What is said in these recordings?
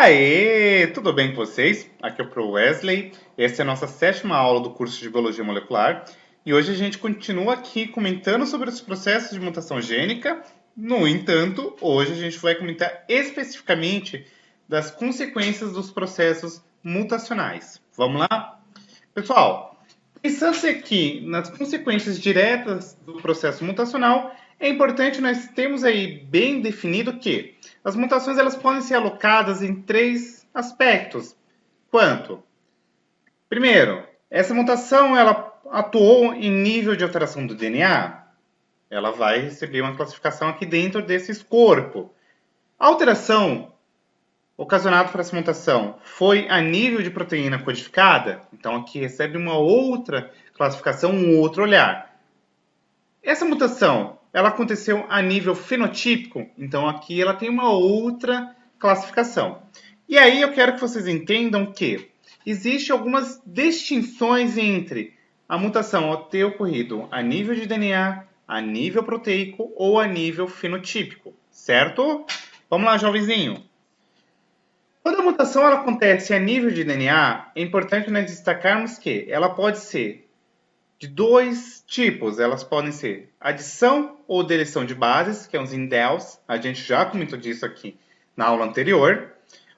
Aê, tudo bem com vocês? Aqui é o Pro Wesley, essa é a nossa 7ª aula do curso de Biologia Molecular e hoje a gente continua aqui comentando sobre os processos de mutação gênica. No entanto, hoje a gente vai comentar especificamente das consequências dos processos mutacionais. Vamos lá? Pessoal, pensando aqui nas consequências diretas do processo mutacional, é importante nós termos aí bem definido que as mutações elas podem ser alocadas em 3 aspectos. Quanto? Primeiro, essa mutação ela atuou em nível de alteração do DNA? Ela vai receber uma classificação aqui dentro desse escopo. A alteração ocasionada por essa mutação foi a nível de proteína codificada? Então aqui recebe uma outra classificação, um outro olhar. Essa mutação ela aconteceu a nível fenotípico, então aqui ela tem uma outra classificação. E aí eu quero que vocês entendam que existem algumas distinções entre a mutação ter ocorrido a nível de DNA, a nível proteico ou a nível fenotípico, certo? Vamos lá, jovenzinho. Quando a mutação ela acontece a nível de DNA, é importante nós destacarmos que ela pode ser de 2 tipos. Elas podem ser adição ou deleção de bases, que é os indels, a gente já comentou disso aqui na aula anterior,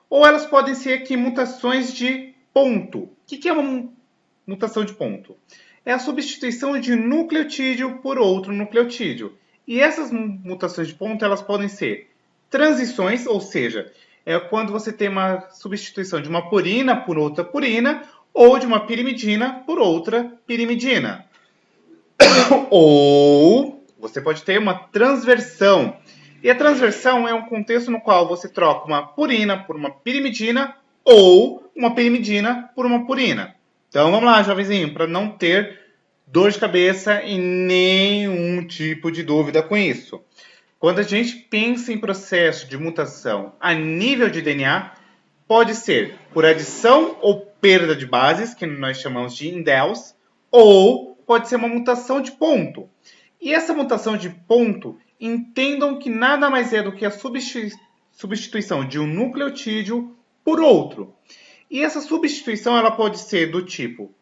ou elas podem ser aqui mutações de ponto. O que é uma mutação de ponto? É a substituição de nucleotídeo por outro nucleotídeo. E essas mutações de ponto elas podem ser transições, ou seja, é quando você tem uma substituição de uma purina por outra purina, ou de uma pirimidina por outra pirimidina. Ou você pode ter uma transversão. E a transversão é um contexto no qual você troca uma purina por uma pirimidina ou uma pirimidina por uma purina. Então vamos lá, jovenzinho, para não ter dor de cabeça e nenhum tipo de dúvida com isso. Quando a gente pensa em processo de mutação a nível de DNA, pode ser por adição ou perda de bases, que nós chamamos de indels, ou pode ser uma mutação de ponto. E essa mutação de ponto, entendam que nada mais é do que a substituição de um nucleotídeo por outro. E essa substituição ela pode ser do tipo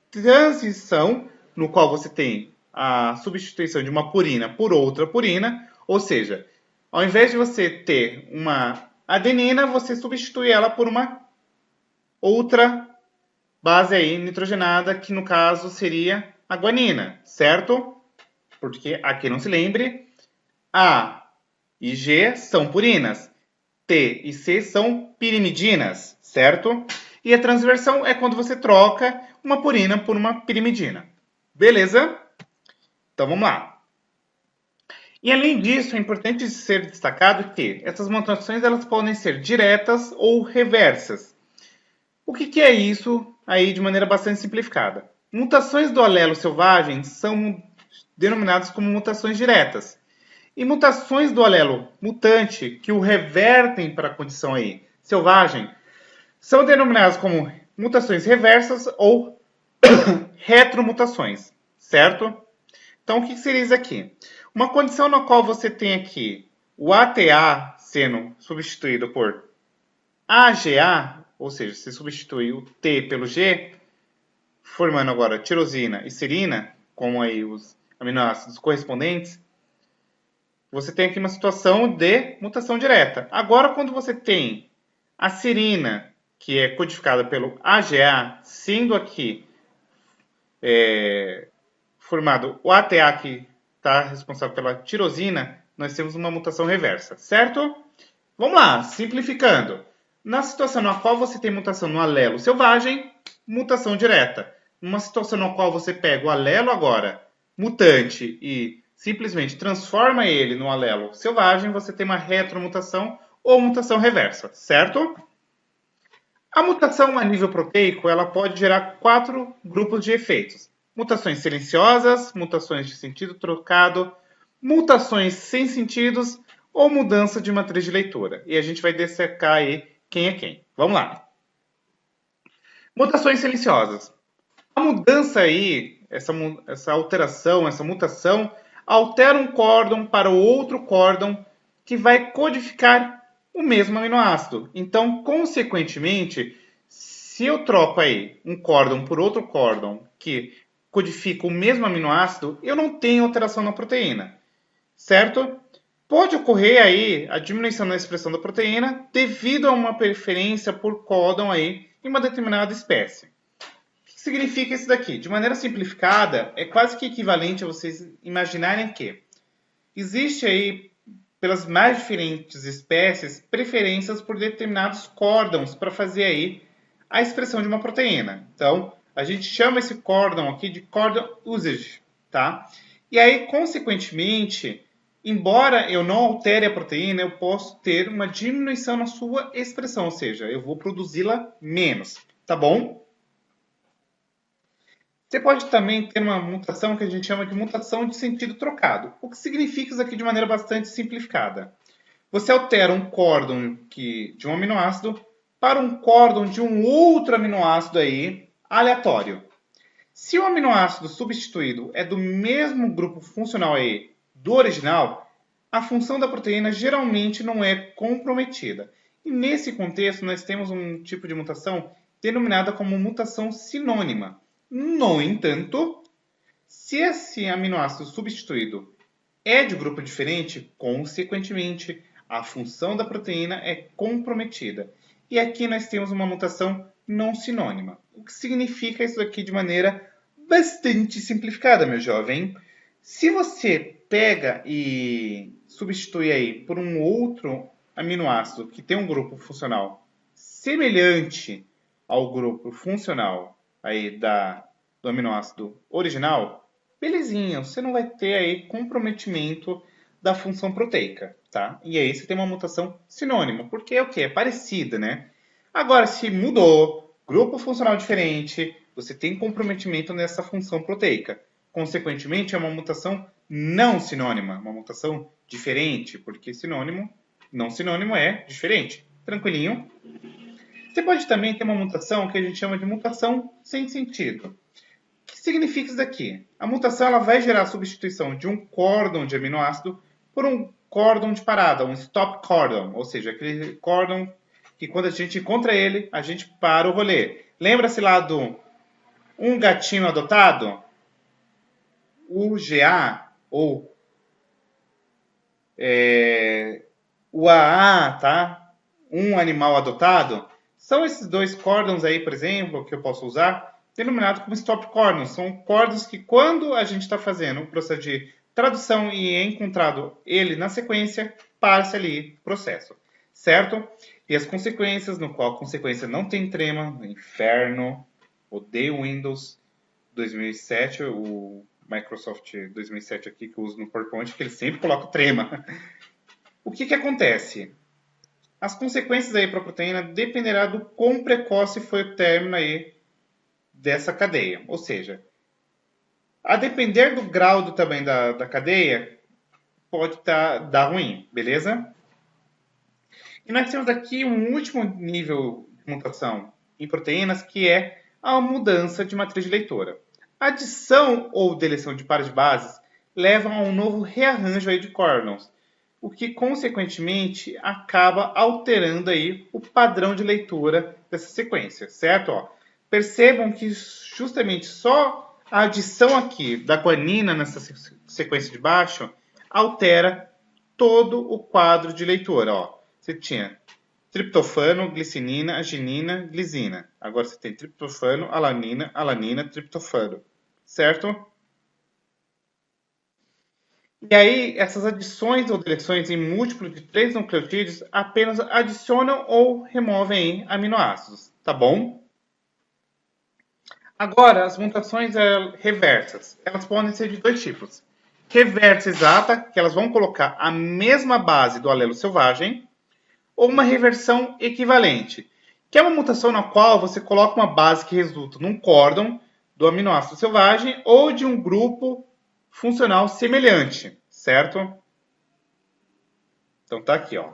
transição, no qual você tem a substituição de uma purina por outra purina, ou seja, ao invés de você ter uma adenina, você substitui ela por uma outra base aí nitrogenada, que no caso seria a guanina, certo? Porque aqui não se lembre, A e G são purinas, T e C são pirimidinas, certo? E a transversão é quando você troca uma purina por uma pirimidina. Beleza? Então vamos lá. E além disso, é importante ser destacado que essas mutações elas podem ser diretas ou reversas. O que é isso aí de maneira bastante simplificada? Mutações do alelo selvagem são denominadas como mutações diretas. E mutações do alelo mutante que o revertem para a condição aí selvagem são denominadas como mutações reversas ou retromutações, certo? Então, o que seria isso aqui? Uma condição na qual você tem aqui o ATA sendo substituído por AGA, ou seja, você substitui o T pelo G, formando agora tirosina e serina, como aí os aminoácidos correspondentes, você tem aqui uma situação de mutação direta. Agora, quando você tem a serina, que é codificada pelo AGA, sendo aqui formado o ATA, que está responsável pela tirosina, nós temos uma mutação reversa, certo? Vamos lá, simplificando. Na situação na qual você tem mutação no alelo selvagem, mutação direta. Numa situação na qual você pega o alelo agora mutante e simplesmente transforma ele no alelo selvagem, você tem uma retromutação ou mutação reversa, certo? A mutação a nível proteico ela pode gerar 4 grupos de efeitos. Mutações silenciosas, mutações de sentido trocado, mutações sem sentidos ou mudança de matriz de leitura. E a gente vai dissecar aí quem é quem. Vamos lá. Mutações silenciosas. A mudança aí, essa alteração, essa mutação, altera um córdon para outro córdon que vai codificar o mesmo aminoácido. Então, consequentemente, se eu troco aí um córdon por outro córdon que codifica o mesmo aminoácido, eu não tenho alteração na proteína, certo? Pode ocorrer aí a diminuição na expressão da proteína devido a uma preferência por códon aí em uma determinada espécie. O que significa isso daqui? De maneira simplificada, é quase que equivalente a vocês imaginarem que existe aí, pelas mais diferentes espécies, preferências por determinados córdons para fazer aí a expressão de uma proteína. Então, a gente chama esse córdon aqui de córdon usage, tá? E aí, consequentemente, embora eu não altere a proteína, eu posso ter uma diminuição na sua expressão, ou seja, eu vou produzi-la menos, tá bom? Você pode também ter uma mutação que a gente chama de mutação de sentido trocado. O que significa isso aqui de maneira bastante simplificada? Você altera um córdon de um aminoácido para um córdon de um outro aminoácido aí, aleatório. Se o aminoácido substituído é do mesmo grupo funcional aí do original, a função da proteína geralmente não é comprometida. E nesse contexto, nós temos um tipo de mutação denominada como mutação sinônima. No entanto, se esse aminoácido substituído é de grupo diferente, consequentemente, a função da proteína é comprometida. E aqui nós temos uma mutação não sinônima. O que significa isso aqui de maneira bastante simplificada, meu jovem? Se você pega e substitui aí por um outro aminoácido que tem um grupo funcional semelhante ao grupo funcional aí do aminoácido original, belezinha, você não vai ter aí comprometimento da função proteica, tá? E aí você tem uma mutação sinônima, porque é o que? É parecida, né? Agora, se mudou, grupo funcional diferente, você tem comprometimento nessa função proteica. Consequentemente, é uma mutação não sinônima, uma mutação diferente, porque sinônimo, não sinônimo é diferente. Tranquilinho? Você pode também ter uma mutação que a gente chama de mutação sem sentido. O que significa isso daqui? A mutação ela vai gerar a substituição de um córdon de aminoácido por um córdon de parada, um stop córdon, ou seja, aquele córdon que quando a gente encontra ele, a gente para o rolê. Lembra-se lá do um gatinho adotado? UGA ou UAA, tá? Um animal adotado. São esses dois córdons aí, por exemplo, que eu posso usar, denominados como stop córdons. São córdons que quando a gente está fazendo o processo de tradução e é encontrado ele na sequência, para-se ali o processo, certo? E as consequências, no qual a consequência não tem trema, inferno, odeio Windows 2007, o Microsoft 2007 aqui que eu uso no PowerPoint, que ele sempre coloca trema. O que acontece? As consequências aí para a proteína dependerá do quão precoce foi o término aí dessa cadeia. Ou seja, a depender do grau do tamanho da cadeia, pode dar ruim, beleza? E nós temos aqui um último nível de mutação em proteínas, que é a mudança de matriz de leitora. Adição ou deleção de pares de bases levam a um novo rearranjo aí de córdons, o que consequentemente acaba alterando aí o padrão de leitura dessa sequência, certo? Ó, percebam que justamente só a adição aqui da guanina nessa sequência de baixo altera todo o quadro de leitura. Ó, você tinha triptofano, glicinina, arginina, glisina. Agora você tem triptofano, alanina, alanina, triptofano, certo? E aí, essas adições ou deleções em múltiplo de 3 nucleotídeos apenas adicionam ou removem aminoácidos, tá bom? Agora, as mutações reversas, elas podem ser de dois tipos. Reversa exata, que elas vão colocar a mesma base do alelo selvagem, ou uma reversão equivalente, que é uma mutação na qual você coloca uma base que resulta num córdon do aminoácido selvagem ou de um grupo funcional semelhante, certo? Então tá aqui, ó.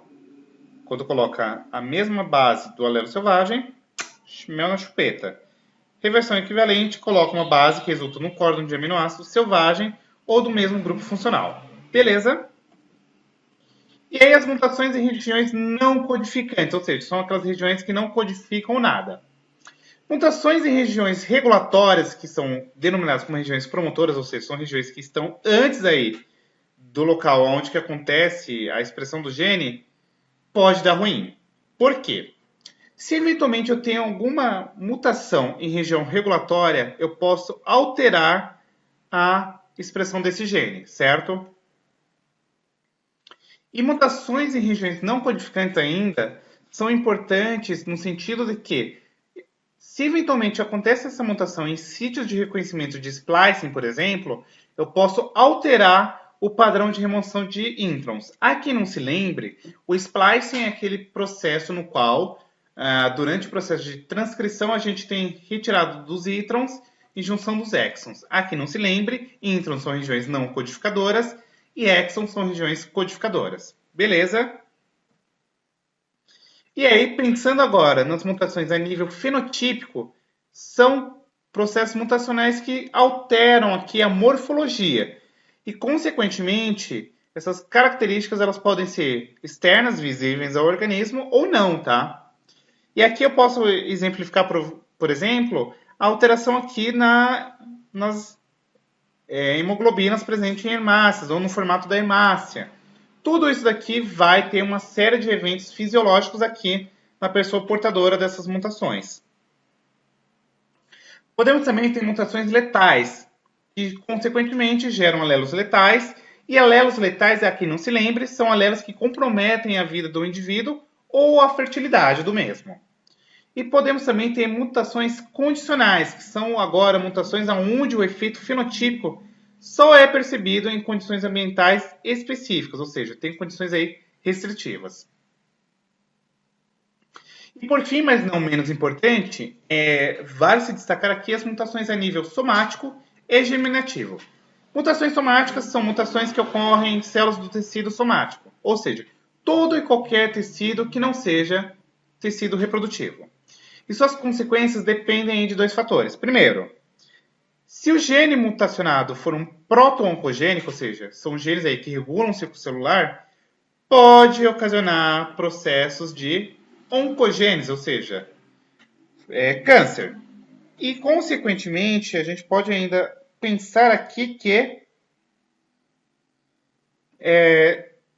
Quando coloca a mesma base do alelo selvagem, mel na chupeta. Reversão equivalente, coloca uma base que resulta num córdon de aminoácido selvagem ou do mesmo grupo funcional. Beleza? E aí as mutações em regiões não codificantes, ou seja, são aquelas regiões que não codificam nada. Mutações em regiões regulatórias, que são denominadas como regiões promotoras, ou seja, são regiões que estão antes aí do local onde que acontece a expressão do gene, pode dar ruim. Por quê? Se eventualmente eu tenho alguma mutação em região regulatória, eu posso alterar a expressão desse gene, certo? E mutações em regiões não codificantes ainda são importantes no sentido de que, se eventualmente acontece essa mutação em sítios de reconhecimento de splicing, por exemplo, eu posso alterar o padrão de remoção de introns. A quem não se lembre, o splicing é aquele processo no qual, durante o processo de transcrição, a gente tem retirado dos introns e junção dos exons. A quem não se lembre, introns são regiões não codificadoras e exons são regiões codificadoras. Beleza? E aí, pensando agora nas mutações a nível fenotípico, são processos mutacionais que alteram aqui a morfologia. E, consequentemente, essas características elas podem ser externas, visíveis ao organismo, ou não, tá? E aqui eu posso exemplificar, por exemplo, a alteração aqui nas hemoglobinas presentes em hemácias, ou no formato da hemácia. Tudo isso daqui vai ter uma série de eventos fisiológicos aqui na pessoa portadora dessas mutações. Podemos também ter mutações letais, que consequentemente geram alelos letais, e alelos letais, a quem não se lembre, são alelos que comprometem a vida do indivíduo ou a fertilidade do mesmo. E podemos também ter mutações condicionais, que são agora mutações onde o efeito fenotípico só é percebido em condições ambientais específicas, ou seja, tem condições aí restritivas. E por fim, mas não menos importante, vale se destacar aqui as mutações a nível somático e germinativo. Mutações somáticas são mutações que ocorrem em células do tecido somático, ou seja, todo e qualquer tecido que não seja tecido reprodutivo. E suas consequências dependem de dois fatores. Primeiro, se o gene mutacionado for um proto-oncogênico, ou seja, são genes aí que regulam o ciclo celular, pode ocasionar processos de oncogênese, ou seja, câncer. E, consequentemente, a gente pode ainda pensar aqui que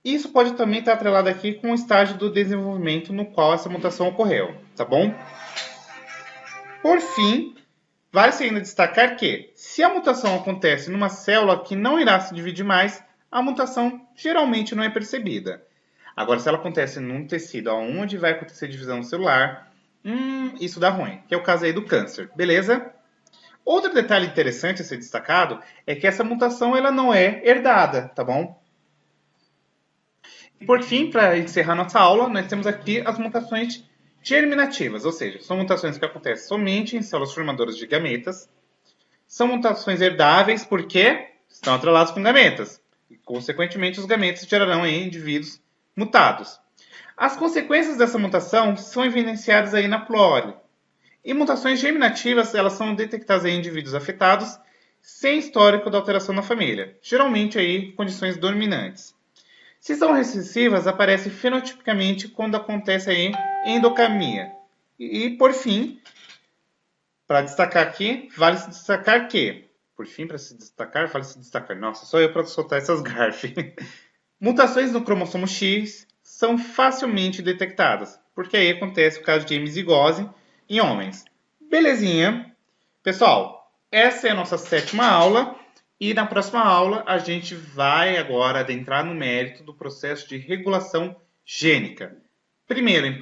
isso pode também estar atrelado aqui com o estágio do desenvolvimento no qual essa mutação ocorreu, tá bom? Por fim, vale-se ainda destacar que, se a mutação acontece numa célula que não irá se dividir mais, a mutação geralmente não é percebida. Agora, se ela acontece num tecido onde vai acontecer divisão celular, isso dá ruim, que é o caso aí do câncer, beleza? Outro detalhe interessante a ser destacado é que essa mutação ela não é herdada, tá bom? E por fim, para encerrar nossa aula, nós temos aqui as mutações germinativas, ou seja, são mutações que acontecem somente em células formadoras de gametas. São mutações herdáveis porque estão atreladas com gametas. E, consequentemente, os gametas gerarão aí indivíduos mutados. As consequências dessa mutação são evidenciadas aí na prole. E mutações germinativas, elas são detectadas em indivíduos afetados sem histórico de alteração na família, geralmente aí condições dominantes. Se são recessivas, aparecem fenotipicamente quando acontece aí endocamia. E por fim, para destacar aqui, vale se destacar que, nossa, só eu para soltar essas garfas. Mutações no cromossomo X são facilmente detectadas, porque aí acontece o caso de hemizigose em homens. Belezinha? Pessoal, essa é a nossa 7ª aula. E na próxima aula a gente vai agora adentrar no mérito do processo de regulação gênica. Primeiro, em